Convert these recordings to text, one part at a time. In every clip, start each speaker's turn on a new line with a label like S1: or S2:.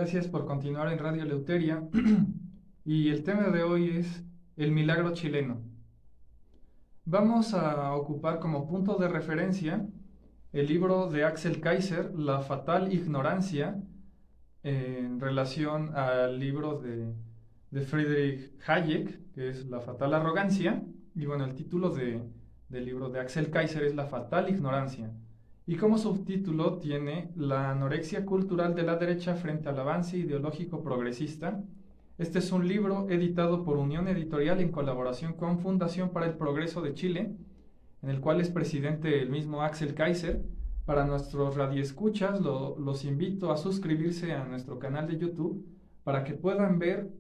S1: Gracias por continuar en Radio Eleuteria. Y el tema de hoy es el milagro chileno. Vamos a ocupar como punto de referencia el libro de Axel Kaiser, La fatal ignorancia, en relación al libro de Friedrich Hayek, que es La fatal arrogancia. Y bueno, el título del libro de Axel Kaiser es La fatal ignorancia. Y como subtítulo tiene La anorexia cultural de la derecha frente al avance ideológico progresista. Este es un libro editado por Unión Editorial en colaboración con Fundación para el Progreso de Chile, en el cual es presidente el mismo Axel Kaiser. Para nuestros radioescuchas, los invito a suscribirse a nuestro canal de YouTube para que puedan ver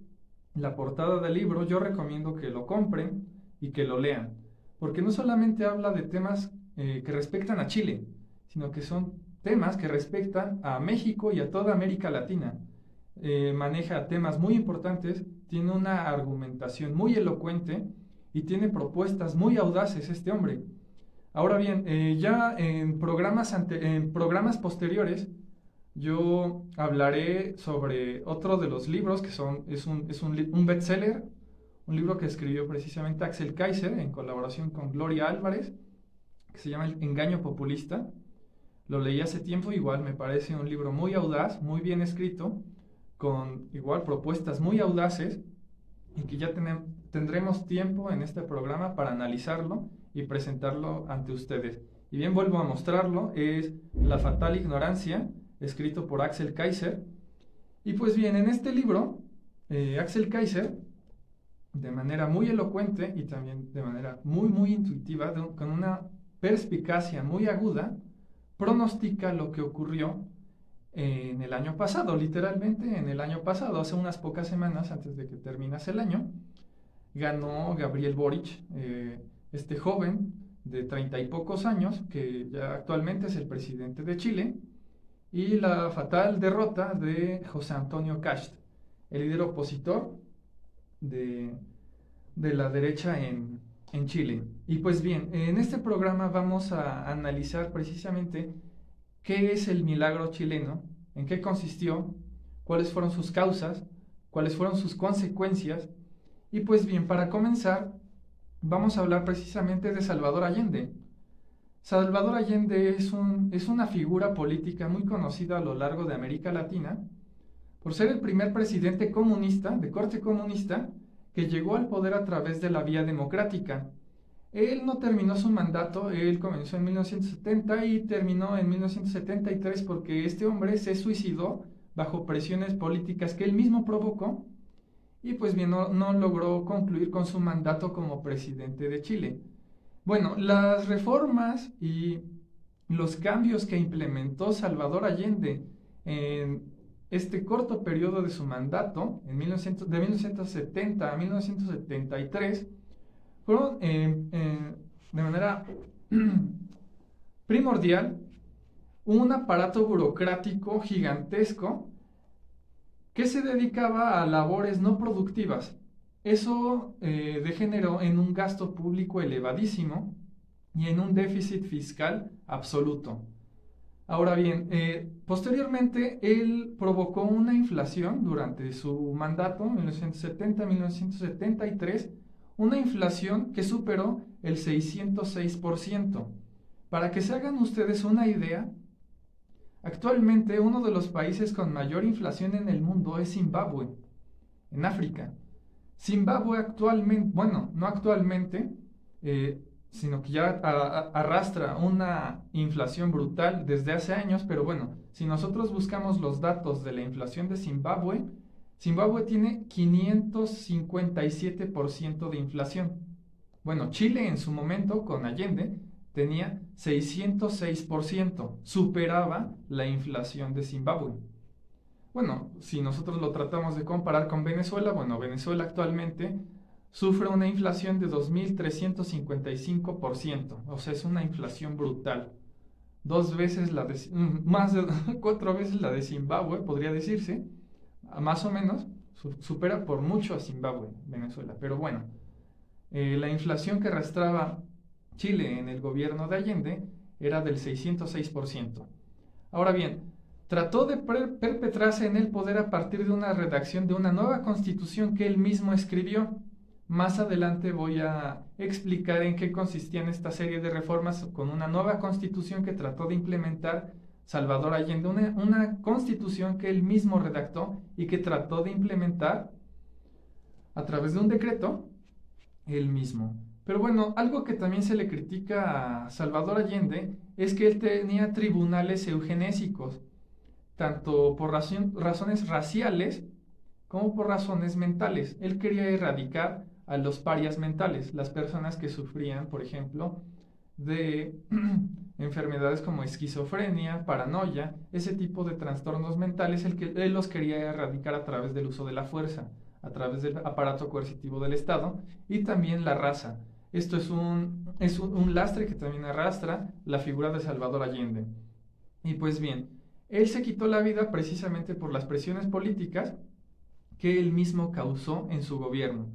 S1: la portada del libro. Yo recomiendo que lo compren y que lo lean, porque no solamente habla de temas que respectan a Chile, sino que son temas que respectan a México y a toda América Latina. Maneja temas muy importantes, tiene una argumentación muy elocuente y tiene propuestas muy audaces este hombre. Ahora bien, ya en programas posteriores yo hablaré sobre otro de los libros que es un bestseller, un libro que escribió precisamente Axel Kaiser en colaboración con Gloria Álvarez, que se llama El engaño populista. Lo leí hace tiempo, igual me parece un libro muy audaz, muy bien escrito, con igual propuestas muy audaces, y que ya tendremos tiempo en este programa para analizarlo y presentarlo ante ustedes. Y bien, vuelvo a mostrarlo, es La fatal ignorancia, escrito por Axel Kaiser. Y pues bien, en este libro, Axel Kaiser, de manera muy elocuente y también de manera muy intuitiva, con una perspicacia muy aguda, pronostica lo que ocurrió en el año pasado, literalmente en el año pasado, hace unas pocas semanas antes de que terminase el año, ganó Gabriel Boric, este joven de 30 y pocos años, que ya actualmente es el presidente de Chile, y la fatal derrota de José Antonio Kast, el líder opositor de, de la derecha en Chile. Y pues bien, en este programa vamos a analizar precisamente qué es el milagro chileno, en qué consistió, cuáles fueron sus causas, cuáles fueron sus consecuencias. Y pues bien, para comenzar, vamos a hablar precisamente de Salvador Allende. Salvador Allende es una figura política muy conocida a lo largo de América Latina por ser el primer presidente comunista, de corte comunista, que llegó al poder a través de la vía democrática. Él no terminó su mandato, él comenzó en 1970 y terminó en 1973 porque este hombre se suicidó bajo presiones políticas que él mismo provocó, y pues bien, no logró concluir con su mandato como presidente de Chile. Bueno, las reformas y los cambios que implementó Salvador Allende en este corto periodo de su mandato, de 1970 a 1973, fueron de manera primordial un aparato burocrático gigantesco que se dedicaba a labores no productivas. Eso degeneró en un gasto público elevadísimo y en un déficit fiscal absoluto. Ahora bien, posteriormente él provocó una inflación durante su mandato, 1970-1973, una inflación que superó el 606%. Para que se hagan ustedes una idea, actualmente uno de los países con mayor inflación en el mundo es Zimbabue, en África. Zimbabue actualmente, bueno, no actualmente, sino que ya arrastra una inflación brutal desde hace años, pero bueno, si nosotros buscamos los datos de la inflación de Zimbabue, Zimbabue tiene 557% de inflación. Bueno, Chile en su momento, con Allende, tenía 606%, superaba la inflación de Zimbabue. Bueno, si nosotros lo tratamos de comparar con Venezuela, bueno, Venezuela actualmente sufre una inflación de 2.355%, o sea, es una inflación brutal. Más de 4 veces la de Zimbabue, podría decirse, más o menos, supera por mucho a Zimbabue, Venezuela. Pero bueno, la inflación que arrastraba Chile en el gobierno de Allende era del 606%. Ahora bien, trató de perpetrarse en el poder a partir de una redacción de una nueva constitución que él mismo escribió. Más adelante voy a explicar en qué consistían esta serie de reformas con una nueva constitución que trató de implementar Salvador Allende, una constitución que él mismo redactó y que trató de implementar a través de un decreto él mismo. Pero bueno, algo que también se le critica a Salvador Allende es que él tenía tribunales eugenésicos, tanto por razones raciales como por razones mentales. Él quería erradicar a los parias mentales, las personas que sufrían, por ejemplo, de enfermedades como esquizofrenia, paranoia, ese tipo de trastornos mentales, él los quería erradicar a través del uso de la fuerza, a través del aparato coercitivo del Estado y también la raza. Esto es un lastre que también arrastra la figura de Salvador Allende. Y pues bien, él se quitó la vida precisamente por las presiones políticas que él mismo causó en su gobierno.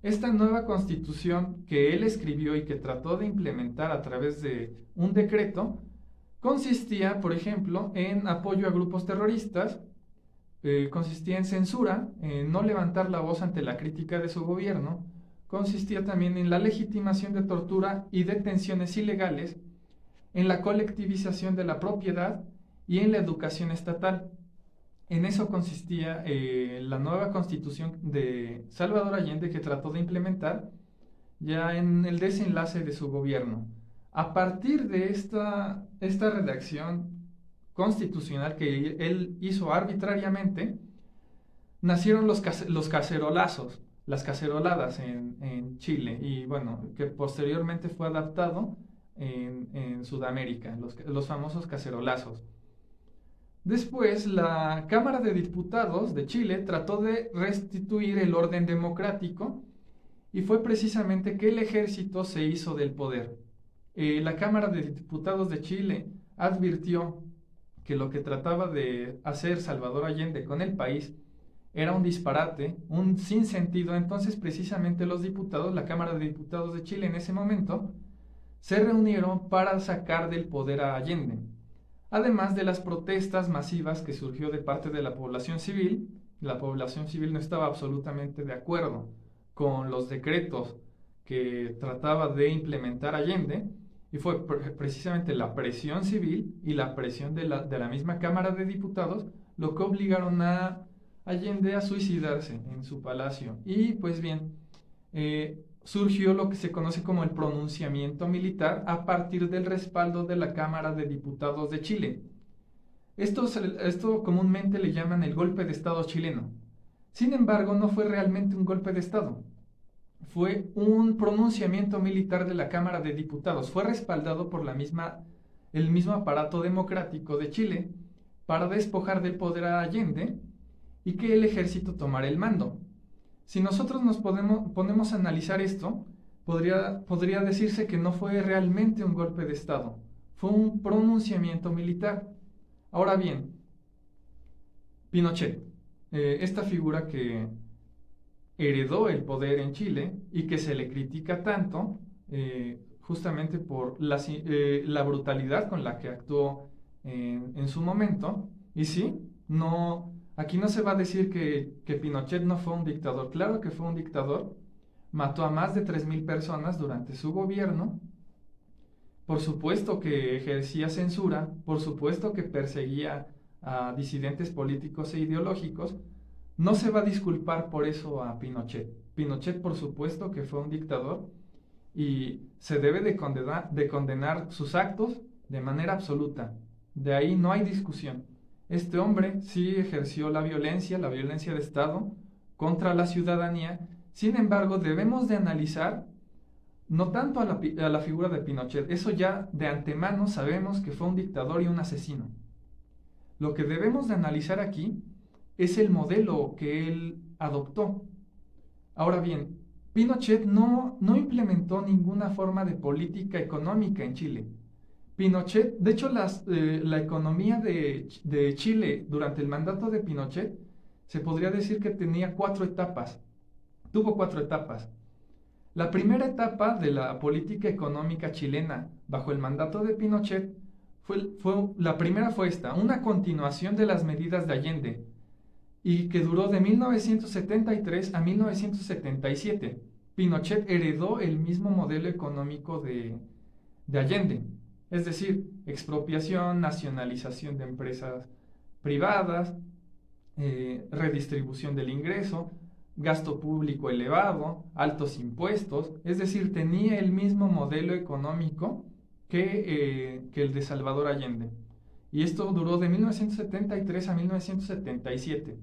S1: Esta nueva constitución que él escribió y que trató de implementar a través de un decreto consistía, por ejemplo, en apoyo a grupos terroristas, consistía en censura, en no levantar la voz ante la crítica de su gobierno, consistía también en la legitimación de tortura y detenciones ilegales, en la colectivización de la propiedad y en la educación estatal. En eso consistía la nueva constitución de Salvador Allende que trató de implementar ya en el desenlace de su gobierno. A partir de esta redacción constitucional que él hizo arbitrariamente, nacieron los cacerolazos, las caceroladas en Chile, y bueno, que posteriormente fue adaptado en Sudamérica, los famosos cacerolazos. Después, la Cámara de Diputados de Chile trató de restituir el orden democrático y fue precisamente que el ejército se hizo del poder. La Cámara de Diputados de Chile advirtió que lo que trataba de hacer Salvador Allende con el país era un disparate, un sinsentido. Entonces, precisamente los diputados, la Cámara de Diputados de Chile en ese momento, se reunieron para sacar del poder a Allende. Además de las protestas masivas que surgió de parte de la población civil. La población civil no estaba absolutamente de acuerdo con los decretos que trataba de implementar Allende, y fue precisamente la presión civil y la presión de la misma Cámara de Diputados lo que obligaron a Allende a suicidarse en su palacio. Y pues bien, surgió lo que se conoce como el pronunciamiento militar a partir del respaldo de la Cámara de Diputados de Chile. Esto comúnmente le llaman el golpe de Estado chileno. Sin embargo, no fue realmente un golpe de Estado. Fue un pronunciamiento militar de la Cámara de Diputados. Fue respaldado por el mismo aparato democrático de Chile para despojar del poder a Allende y que el ejército tomara el mando. Si nosotros nos ponemos a analizar esto, podría decirse que no fue realmente un golpe de Estado, fue un pronunciamiento militar. Ahora bien, Pinochet, esta figura que heredó el poder en Chile y que se le critica tanto, justamente por la brutalidad con la que actuó en su momento. Y sí, aquí no se va a decir que Pinochet no fue un dictador. Claro que fue un dictador. Mató a más de 3,000 personas durante su gobierno. Por supuesto que ejercía censura. Por supuesto que perseguía a disidentes políticos e ideológicos. No se va a disculpar por eso a Pinochet. Pinochet, por supuesto que fue un dictador y se debe de condenar sus actos de manera absoluta. De ahí no hay discusión. Este hombre sí ejerció la violencia de Estado contra la ciudadanía. Sin embargo, debemos de analizar no tanto a la figura de Pinochet. Eso ya de antemano sabemos que fue un dictador y un asesino. Lo que debemos de analizar aquí es el modelo que él adoptó. Ahora bien, Pinochet no implementó ninguna forma de política económica en Chile. Pinochet, de hecho, la economía de Chile durante el mandato de Pinochet se podría decir que tenía 4 etapas. Tuvo 4 etapas. La primera etapa de la política económica chilena bajo el mandato de Pinochet La primera fue esta, una continuación de las medidas de Allende, y que duró de 1973 a 1977. Pinochet heredó el mismo modelo económico de Allende, es decir, expropiación, nacionalización de empresas privadas, redistribución del ingreso, gasto público elevado, altos impuestos, es decir, tenía el mismo modelo económico que el de Salvador Allende. Y esto duró de 1973 a 1977.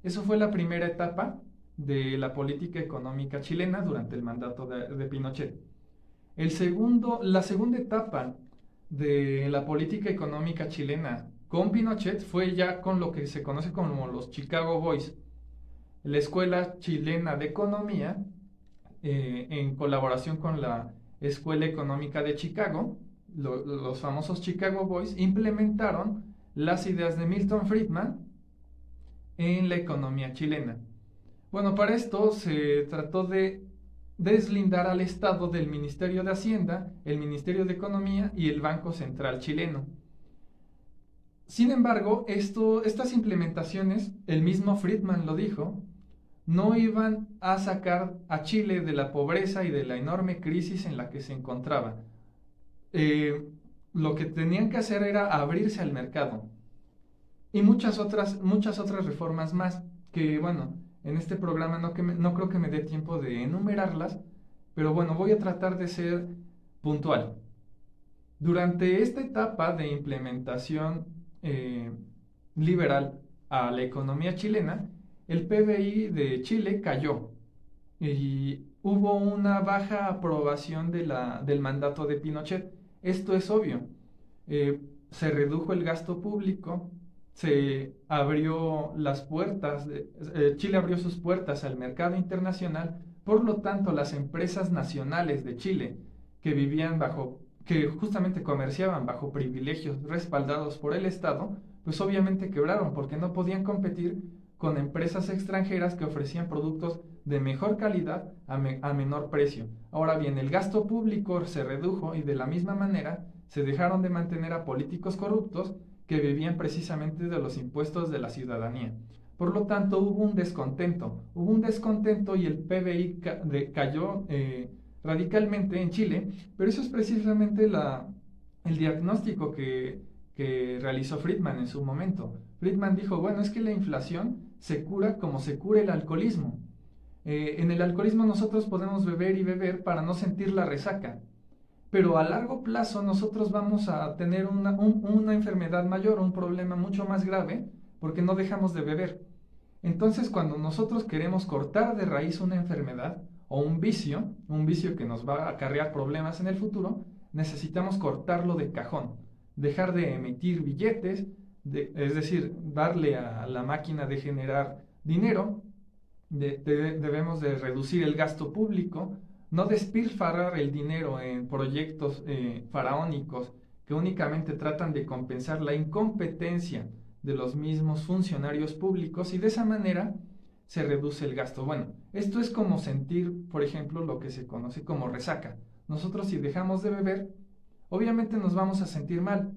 S1: Eso fue la primera etapa de la política económica chilena durante el mandato de Pinochet. La segunda etapa de la política económica chilena con Pinochet fue ya con lo que se conoce como los Chicago Boys, la Escuela Chilena de Economía, en colaboración con la Escuela Económica de Chicago, los famosos Chicago Boys, implementaron las ideas de Milton Friedman en la economía chilena. Bueno, para esto se trató de deslindar al Estado del Ministerio de Hacienda, el Ministerio de Economía y el Banco Central chileno. Sin embargo, estas implementaciones, el mismo Friedman lo dijo, no iban a sacar a Chile de la pobreza y de la enorme crisis en la que se encontraba. Lo que tenían que hacer era abrirse al mercado. Y muchas otras reformas más, que bueno, en este programa no creo que me dé tiempo de enumerarlas, pero bueno, voy a tratar de ser puntual. Durante esta etapa de implementación liberal a la economía chilena, el PBI de Chile cayó y hubo una baja aprobación del mandato de Pinochet. Esto es obvio. Se redujo el gasto público, se abrió las puertas, Chile abrió sus puertas al mercado internacional, por lo tanto las empresas nacionales de Chile que justamente comerciaban bajo privilegios respaldados por el Estado, pues obviamente quebraron porque no podían competir con empresas extranjeras que ofrecían productos de mejor calidad a menor precio. Ahora bien, el gasto público se redujo y de la misma manera se dejaron de mantener a políticos corruptos que vivían precisamente de los impuestos de la ciudadanía. Por lo tanto, hubo un descontento y el PBI cayó radicalmente en Chile, pero eso es precisamente el diagnóstico que realizó Friedman en su momento. Friedman dijo, bueno, es que la inflación se cura como se cura el alcoholismo. En el alcoholismo nosotros podemos beber y beber para no sentir la resaca, pero a largo plazo nosotros vamos a tener una enfermedad mayor, un problema mucho más grave, porque no dejamos de beber. Entonces, cuando nosotros queremos cortar de raíz una enfermedad o un vicio que nos va a acarrear problemas en el futuro, necesitamos cortarlo de cajón, dejar de emitir billetes, es decir, darle a la máquina de generar dinero, debemos de reducir el gasto público, no despilfarrar el dinero en proyectos faraónicos que únicamente tratan de compensar la incompetencia de los mismos funcionarios públicos, y de esa manera se reduce el gasto. Bueno, esto es como sentir, por ejemplo, lo que se conoce como resaca. Nosotros, si dejamos de beber, obviamente nos vamos a sentir mal.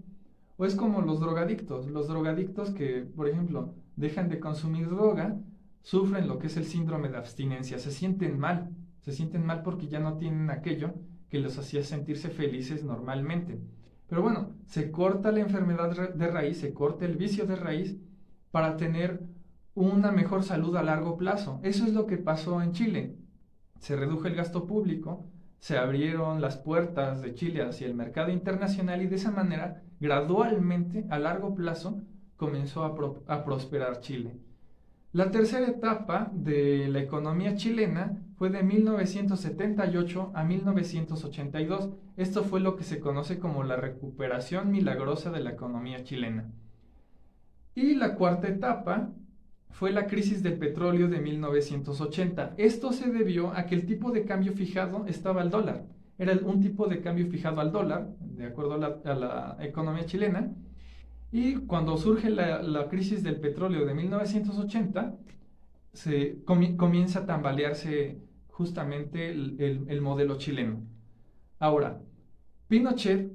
S1: O es como los drogadictos que, por ejemplo, dejan de consumir droga, sufren lo que es el síndrome de abstinencia, se sienten mal porque ya no tienen aquello que los hacía sentirse felices normalmente. Pero bueno, se corta la enfermedad de raíz, se corta el vicio de raíz para tener una mejor salud a largo plazo. Eso es lo que pasó en Chile. Se redujo el gasto público, se abrieron las puertas de Chile hacia el mercado internacional y de esa manera, gradualmente, a largo plazo, comenzó a prosperar Chile. La tercera etapa de la economía chilena fue de 1978 a 1982. Esto fue lo que se conoce como la recuperación milagrosa de la economía chilena. Y la cuarta etapa fue la crisis del petróleo de 1980. Esto se debió a que el tipo de cambio fijado estaba al dólar. Era un tipo de cambio fijado al dólar, de acuerdo a la economía chilena. Y cuando surge la crisis del petróleo de 1980, comienza a tambalearse justamente el modelo chileno. Ahora, Pinochet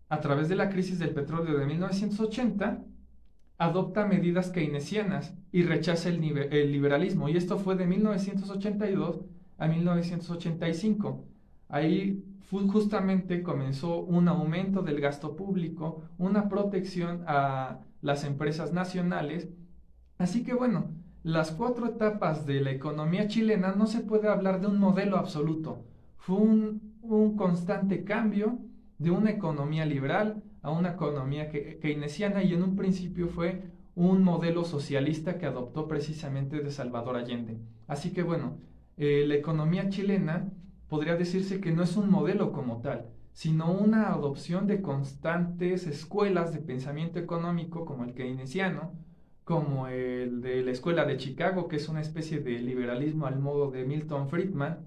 S1: a través de la crisis del petróleo de 1980, adopta medidas keynesianas y rechaza el liberalismo. Y esto fue de 1982 a 1985. Ahí justamente comenzó un aumento del gasto público, una protección a las empresas nacionales. Así que bueno, las 4 etapas de la economía chilena no se puede hablar de un modelo absoluto. Fue un constante cambio de una economía liberal a una economía keynesiana, y en un principio fue un modelo socialista que adoptó precisamente de Salvador Allende. Así que bueno, la economía chilena podría decirse que no es un modelo como tal, sino una adopción de constantes escuelas de pensamiento económico como el keynesiano, como el de la Escuela de Chicago, que es una especie de liberalismo al modo de Milton Friedman,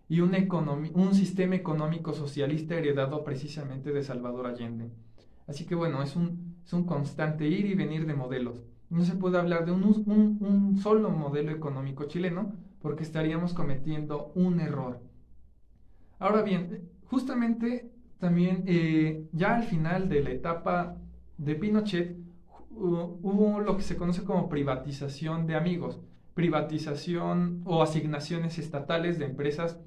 S1: y un sistema económico socialista heredado precisamente de Salvador Allende. Así que bueno, es un constante ir y venir de modelos. No se puede hablar de un solo modelo económico chileno porque estaríamos cometiendo un error. Ahora bien, justamente también ya al final de la etapa de Pinochet hubo lo que se conoce como privatización de amigos, privatización o asignaciones estatales de empresas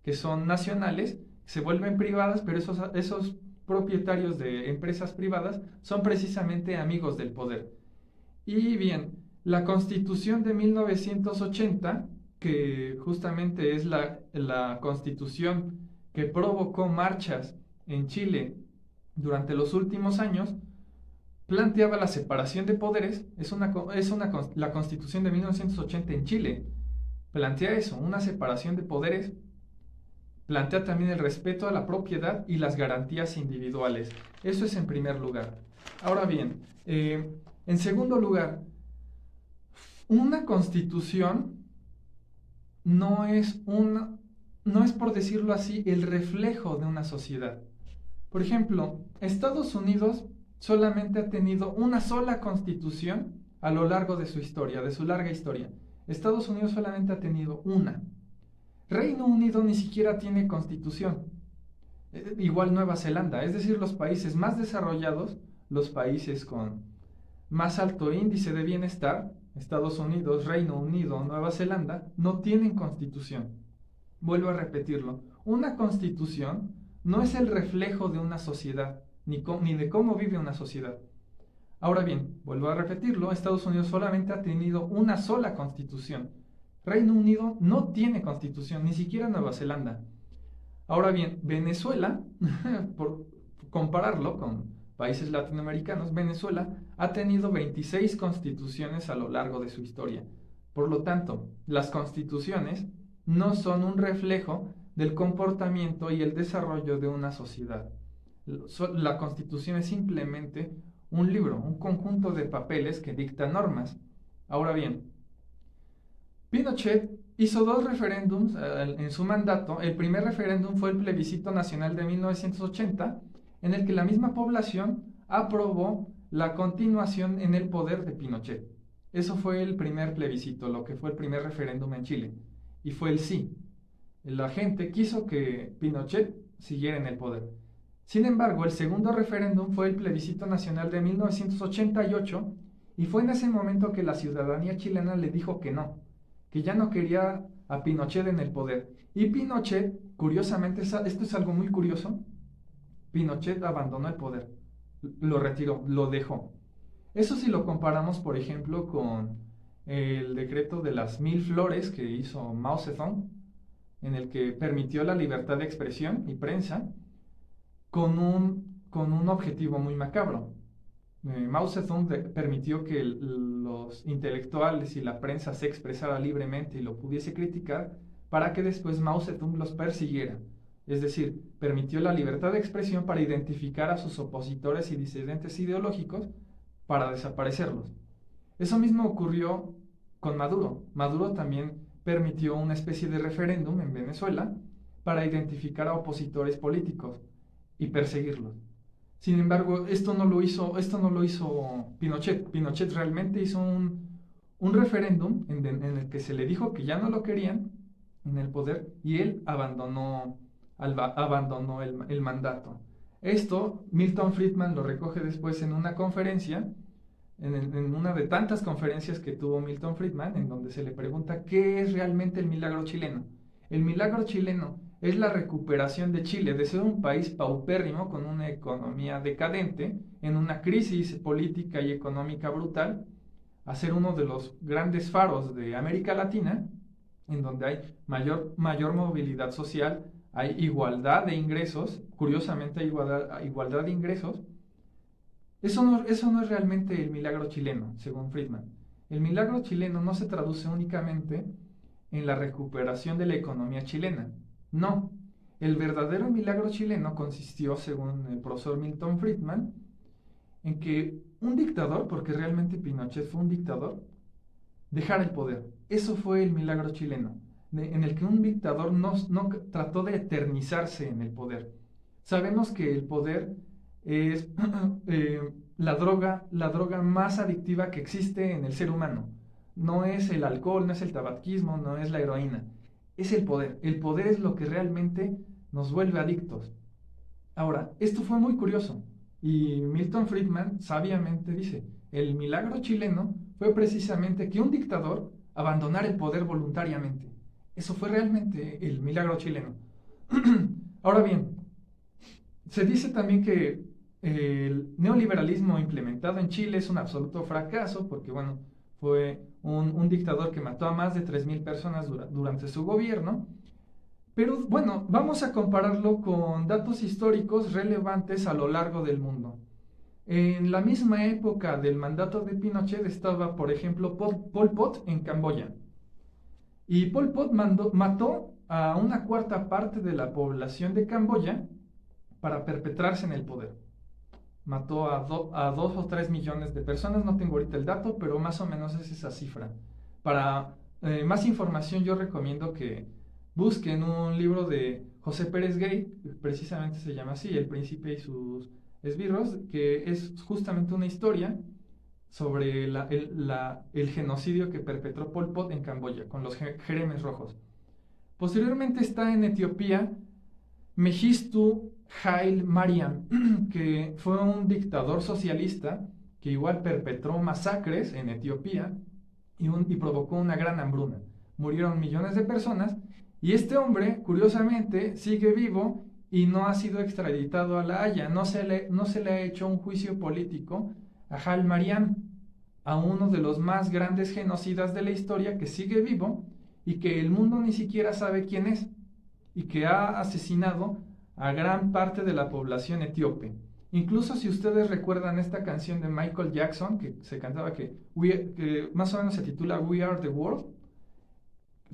S1: que son nacionales, se vuelven privadas, pero esos propietarios de empresas privadas son precisamente amigos del poder. Y bien, la Constitución de 1980, que justamente es la constitución que provocó marchas en Chile durante los últimos años, planteaba la separación de poderes. La Constitución de 1980 en Chile plantea eso, una separación de poderes. Plantea también el respeto a la propiedad y las garantías individuales. Eso es en primer lugar. Ahora bien, en segundo lugar, una constitución no es, no es, por decirlo así, el reflejo de una sociedad. Por ejemplo, Estados Unidos solamente ha tenido una sola constitución a lo largo de su historia, de su larga historia. Estados Unidos solamente ha tenido una. Reino Unido ni siquiera tiene constitución. Igual Nueva Zelanda, es decir, los países más desarrollados, los países con más alto índice de bienestar, Estados Unidos, Reino Unido, Nueva Zelanda, no tienen constitución. Vuelvo a repetirlo, una constitución no es el reflejo de una sociedad, ni de cómo vive una sociedad. Ahora bien, vuelvo a repetirlo, Estados Unidos solamente ha tenido una sola constitución. Reino Unido no tiene constitución, ni siquiera Nueva Zelanda. Ahora bien, Venezuela, por compararlo con países latinoamericanos, Venezuela ha tenido 26 constituciones a lo largo de su historia. Por lo tanto, las constituciones no son un reflejo del comportamiento y el desarrollo de una sociedad. La constitución es simplemente un libro, un conjunto de papeles que dicta normas. Ahora bien, Pinochet hizo 2 referéndums en su mandato. El primer referéndum fue el plebiscito nacional de 1980, en el que la misma población aprobó la continuación en el poder de Pinochet. Eso fue el primer plebiscito, lo que fue el primer referéndum en Chile, y fue el sí. La gente quiso que Pinochet siguiera en el poder. Sin embargo, el segundo referéndum fue el plebiscito nacional de 1988, y fue en ese momento que la ciudadanía chilena le dijo que no, que ya no quería a Pinochet en el poder. Y Pinochet, curiosamente, esto es algo muy curioso, Pinochet abandonó el poder, lo retiró, lo dejó. Eso si lo comparamos, por ejemplo, con el decreto de las 1000 flores que hizo Mao Zedong, en el que permitió la libertad de expresión y prensa con un objetivo muy macabro. Mao Zedong permitió que los intelectuales y la prensa se expresara libremente y lo pudiese criticar, para que después Mao Zedong los persiguiera. Es decir, permitió la libertad de expresión para identificar a sus opositores y disidentes ideológicos para desaparecerlos. Eso mismo ocurrió con Maduro. Maduro también permitió una especie de referéndum en Venezuela para identificar a opositores políticos y perseguirlos. Sin embargo, esto no lo hizo Pinochet. Pinochet realmente hizo un referéndum en el que se le dijo que ya no lo querían en el poder, y él abandonó el mandato. Esto Milton Friedman lo recoge después en una conferencia, en una de tantas conferencias que tuvo Milton Friedman, en donde se le pregunta qué es realmente el milagro chileno. El milagro chileno es la recuperación de Chile de ser un país paupérrimo con una economía decadente, en una crisis política y económica brutal, a ser uno de los grandes faros de América Latina, en donde hay mayor movilidad social, hay igualdad de ingresos, curiosamente hay igualdad de ingresos. Eso no es realmente el milagro chileno, según Friedman. El milagro chileno no se traduce únicamente en la recuperación de la economía chilena. No, el verdadero milagro chileno consistió, según el profesor Milton Friedman, en que un dictador, porque realmente Pinochet fue un dictador, dejara el poder. Eso fue el milagro chileno, en el que un dictador no trató de eternizarse en el poder. Sabemos que el poder es la droga más adictiva que existe en el ser humano. No es el alcohol, no es el tabaquismo, no es la heroína. Es el poder. El poder es lo que realmente nos vuelve adictos. Ahora, esto fue muy curioso. Y Milton Friedman sabiamente dice, el milagro chileno fue precisamente que un dictador abandonara el poder voluntariamente. Eso fue realmente el milagro chileno. Ahora bien, se dice también que el neoliberalismo implementado en Chile es un absoluto fracaso porque, bueno, fue un dictador que mató a más de 3.000 personas durante su gobierno. Pero bueno, vamos a compararlo con datos históricos relevantes a lo largo del mundo. En la misma época del mandato de Pinochet estaba, por ejemplo, Pol Pot en Camboya. Y Pol Pot mató a una cuarta parte de la población de Camboya para perpetrarse en el poder. Mató a 2 o 3 millones de personas, no tengo ahorita el dato, pero más o menos es esa cifra. Para más información yo recomiendo que busquen un libro de José Pérez Gay, precisamente se llama así, El Príncipe y sus esbirros, que es justamente una historia sobre el genocidio que perpetró Pol Pot en Camboya con los jeremes rojos. Posteriormente está en Etiopía Mengistu Haile Mariam, que fue un dictador socialista que igual perpetró masacres en Etiopía y provocó una gran hambruna. Murieron millones de personas y este hombre, curiosamente, sigue vivo y no ha sido extraditado a La Haya. No se le ha hecho un juicio político a Haile Mariam, a uno de los más grandes genocidas de la historia que sigue vivo y que el mundo ni siquiera sabe quién es, y que ha asesinado a gran parte de la población etíope. Incluso si ustedes recuerdan esta canción de Michael Jackson, que se cantaba que más o menos se titula We Are the World,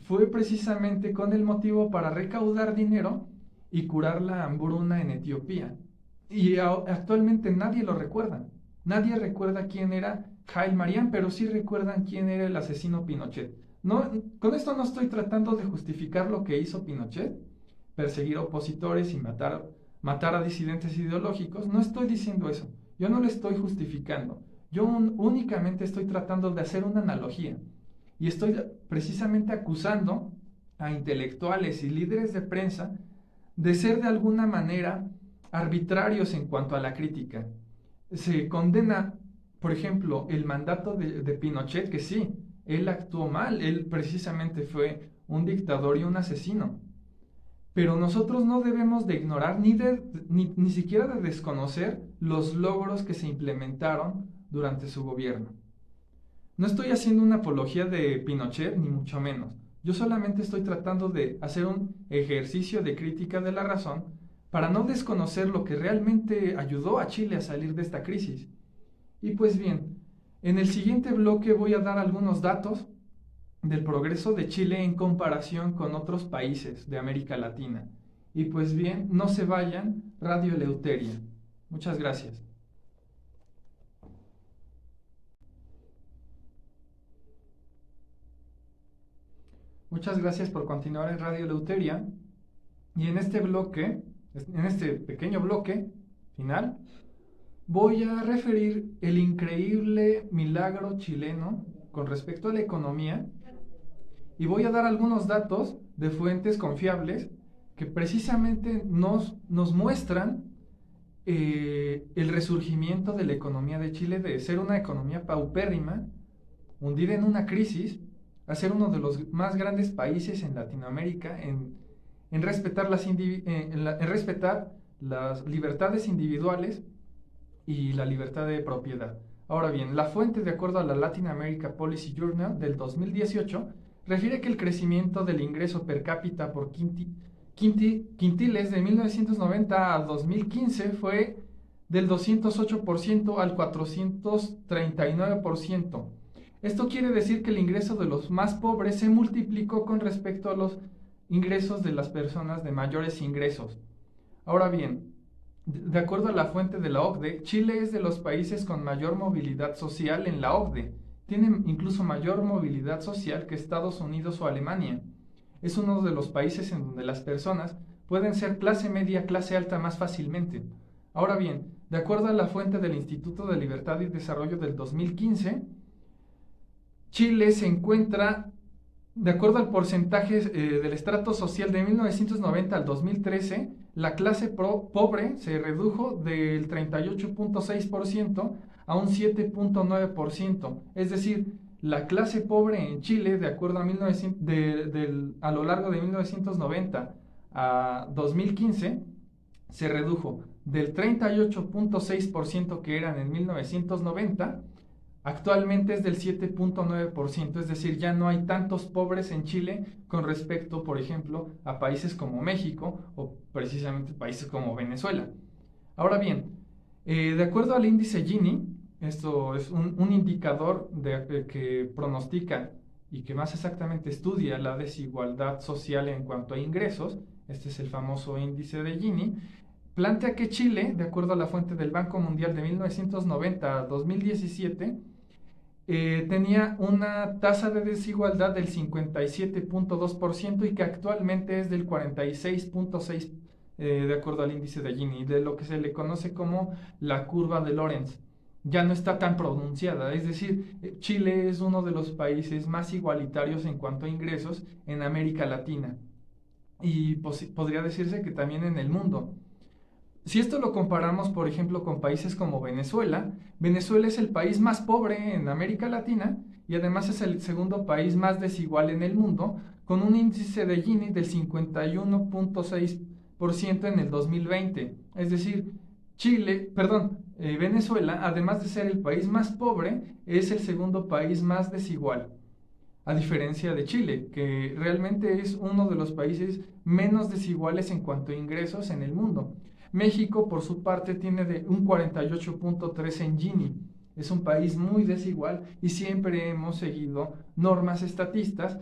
S1: fue precisamente con el motivo para recaudar dinero y curar la hambruna en Etiopía. Y actualmente nadie lo recuerda. Nadie recuerda quién era Haile Mariam, pero sí recuerdan quién era el asesino Pinochet. No, con esto no estoy tratando de justificar lo que hizo Pinochet, perseguir opositores y matar a disidentes ideológicos. No estoy diciendo eso. Yo no lo estoy justificando. Yo únicamente estoy tratando de hacer una analogía. Y estoy precisamente acusando a intelectuales y líderes de prensa de ser de alguna manera arbitrarios en cuanto a la crítica. Se condena, por ejemplo, el mandato de Pinochet, que sí, él actuó mal, él precisamente fue un dictador y un asesino. Pero nosotros no debemos de ignorar ni siquiera de desconocer los logros que se implementaron durante su gobierno. No estoy haciendo una apología de Pinochet, ni mucho menos. Yo solamente estoy tratando de hacer un ejercicio de crítica de la razón para no desconocer lo que realmente ayudó a Chile a salir de esta crisis. Y pues bien, en el siguiente bloque voy a dar algunos datos del progreso de Chile en comparación con otros países de América Latina. Y pues bien, no se vayan, Radio Eleuteria. Muchas gracias. Muchas gracias por continuar en Radio Eleuteria. Y en este pequeño bloque final, voy a referir el increíble milagro chileno con respecto a la economía y voy a dar algunos datos de fuentes confiables que precisamente nos muestran el resurgimiento de la economía de Chile de ser una economía paupérrima, hundida en una crisis, a ser uno de los más grandes países en Latinoamérica en respetar en respetar las libertades individuales y la libertad de propiedad. Ahora bien, la fuente, de acuerdo a la Latin America Policy Journal del 2018, refiere que el crecimiento del ingreso per cápita por quintiles de 1990 a 2015 fue del 208% al 439%. Esto quiere decir que el ingreso de los más pobres se multiplicó con respecto a los ingresos de las personas de mayores ingresos. Ahora bien, de acuerdo a la fuente de la OCDE, Chile es de los países con mayor movilidad social en la OCDE. Tiene incluso mayor movilidad social que Estados Unidos o Alemania. Es uno de los países en donde las personas pueden ser clase media, clase alta más fácilmente. Ahora bien, de acuerdo a la fuente del Instituto de Libertad y Desarrollo del 2015, Chile se encuentra, de acuerdo al porcentaje del estrato social de 1990 al 2013, la clase pobre se redujo del 38.6% a un 7.9%. Es decir, la clase pobre en Chile, de acuerdo a, a lo largo de 1990 a 2015, se redujo del 38.6% que eran en 1990, actualmente es del 7.9%, es decir, ya no hay tantos pobres en Chile con respecto, por ejemplo, a países como México o precisamente países como Venezuela. Ahora bien, de acuerdo al índice Gini, esto es un indicador que pronostica y que más exactamente estudia la desigualdad social en cuanto a ingresos, este es el famoso índice de Gini, plantea que Chile, de acuerdo a la fuente del Banco Mundial de 1990 a 2017, tenía una tasa de desigualdad del 57.2% y que actualmente es del 46.6%, de acuerdo al índice de Gini, de lo que se le conoce como la curva de Lorenz. Ya no está tan pronunciada, es decir, Chile es uno de los países más igualitarios en cuanto a ingresos en América Latina y podría decirse que también en el mundo. Si esto lo comparamos, por ejemplo, con países como Venezuela, Venezuela es el país más pobre en América Latina y además es el segundo país más desigual en el mundo, con un índice de Gini del 51.6% en el 2020. Es decir, Venezuela, además de ser el país más pobre, es el segundo país más desigual. A diferencia de Chile, que realmente es uno de los países menos desiguales en cuanto a ingresos en el mundo. México, por su parte, tiene de un 48.3 en Gini. Es un país muy desigual y siempre hemos seguido normas estatistas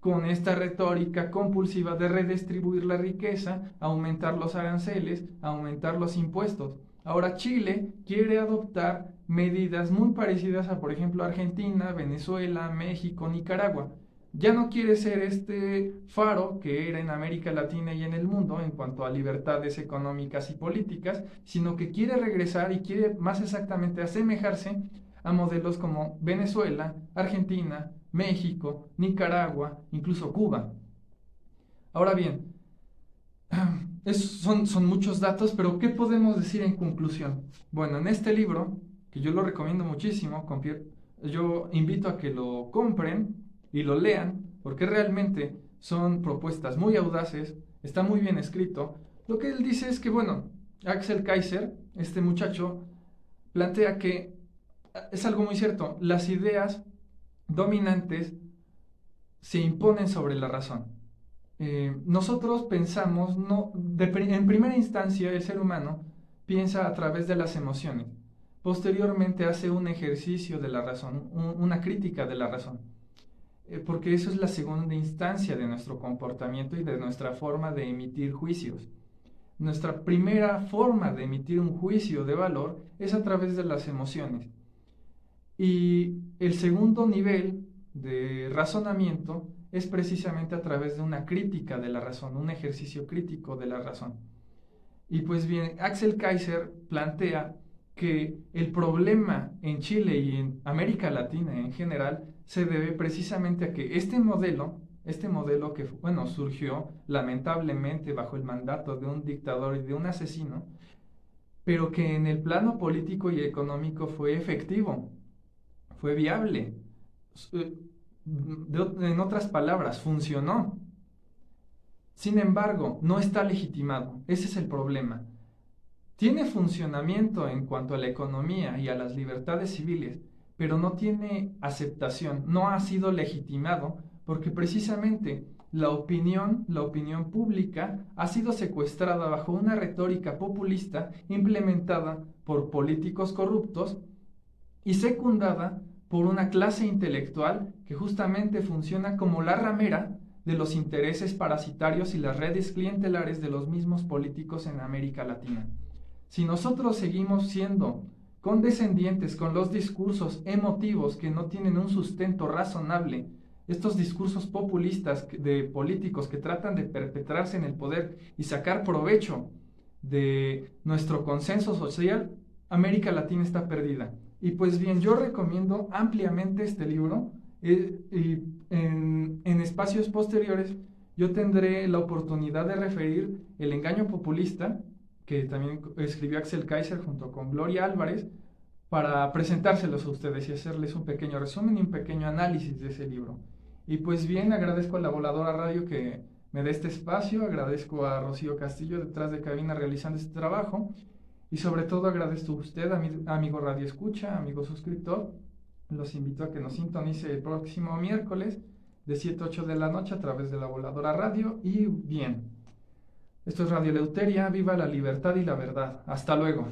S1: con esta retórica compulsiva de redistribuir la riqueza, aumentar los aranceles, aumentar los impuestos. Ahora Chile quiere adoptar medidas muy parecidas a, por ejemplo, Argentina, Venezuela, México, Nicaragua. Ya no quiere ser este faro que era en América Latina y en el mundo en cuanto a libertades económicas y políticas, sino que quiere regresar y quiere más exactamente asemejarse a modelos como Venezuela, Argentina, México, Nicaragua, incluso Cuba. Ahora bien, son muchos datos, pero ¿qué podemos decir en conclusión? Bueno, en este libro, que yo lo recomiendo muchísimo, yo invito a que lo compren y lo lean, porque realmente son propuestas muy audaces, está muy bien escrito. Lo que él dice es que, bueno, Axel Kaiser, este muchacho, plantea que es algo muy cierto, las ideas dominantes se imponen sobre la razón. Nosotros pensamos, en primera instancia el ser humano piensa a través de las emociones, posteriormente hace un ejercicio de la razón, una crítica de la razón, porque eso es la segunda instancia de nuestro comportamiento y de nuestra forma de emitir juicios. Nuestra primera forma de emitir un juicio de valor es a través de las emociones. Y el segundo nivel de razonamiento es precisamente a través de una crítica de la razón, un ejercicio crítico de la razón. Y pues bien, Axel Kaiser plantea que el problema en Chile y en América Latina en general se debe precisamente a que este modelo que, bueno, surgió lamentablemente bajo el mandato de un dictador y de un asesino, pero que en el plano político y económico fue efectivo, fue viable. En otras palabras, funcionó. Sin embargo, no está legitimado. Ese es el problema. Tiene funcionamiento en cuanto a la economía y a las libertades civiles, pero no tiene aceptación, no ha sido legitimado porque precisamente la opinión pública ha sido secuestrada bajo una retórica populista implementada por políticos corruptos y secundada por una clase intelectual que justamente funciona como la ramera de los intereses parasitarios y las redes clientelares de los mismos políticos en América Latina. Si nosotros seguimos siendo condescendientes con los discursos emotivos que no tienen un sustento razonable, estos discursos populistas de políticos que tratan de perpetrarse en el poder y sacar provecho de nuestro consenso social, América Latina está perdida. Y pues bien, yo recomiendo ampliamente este libro y en espacios posteriores yo tendré la oportunidad de referir El engaño populista, que también escribió Axel Kaiser junto con Gloria Álvarez, para presentárselos a ustedes y hacerles un pequeño resumen y un pequeño análisis de ese libro. Y pues bien, agradezco a la Voladora Radio que me dé este espacio, agradezco a Rocío Castillo detrás de cabina realizando este trabajo, y sobre todo agradezco a usted, amigo Radio Escucha, amigo suscriptor. Los invito a que nos sintonice el próximo miércoles de 7 a 8 de la noche a través de la Voladora Radio. Y bien, esto es Radio Eleuteria, viva la libertad y la verdad. Hasta luego.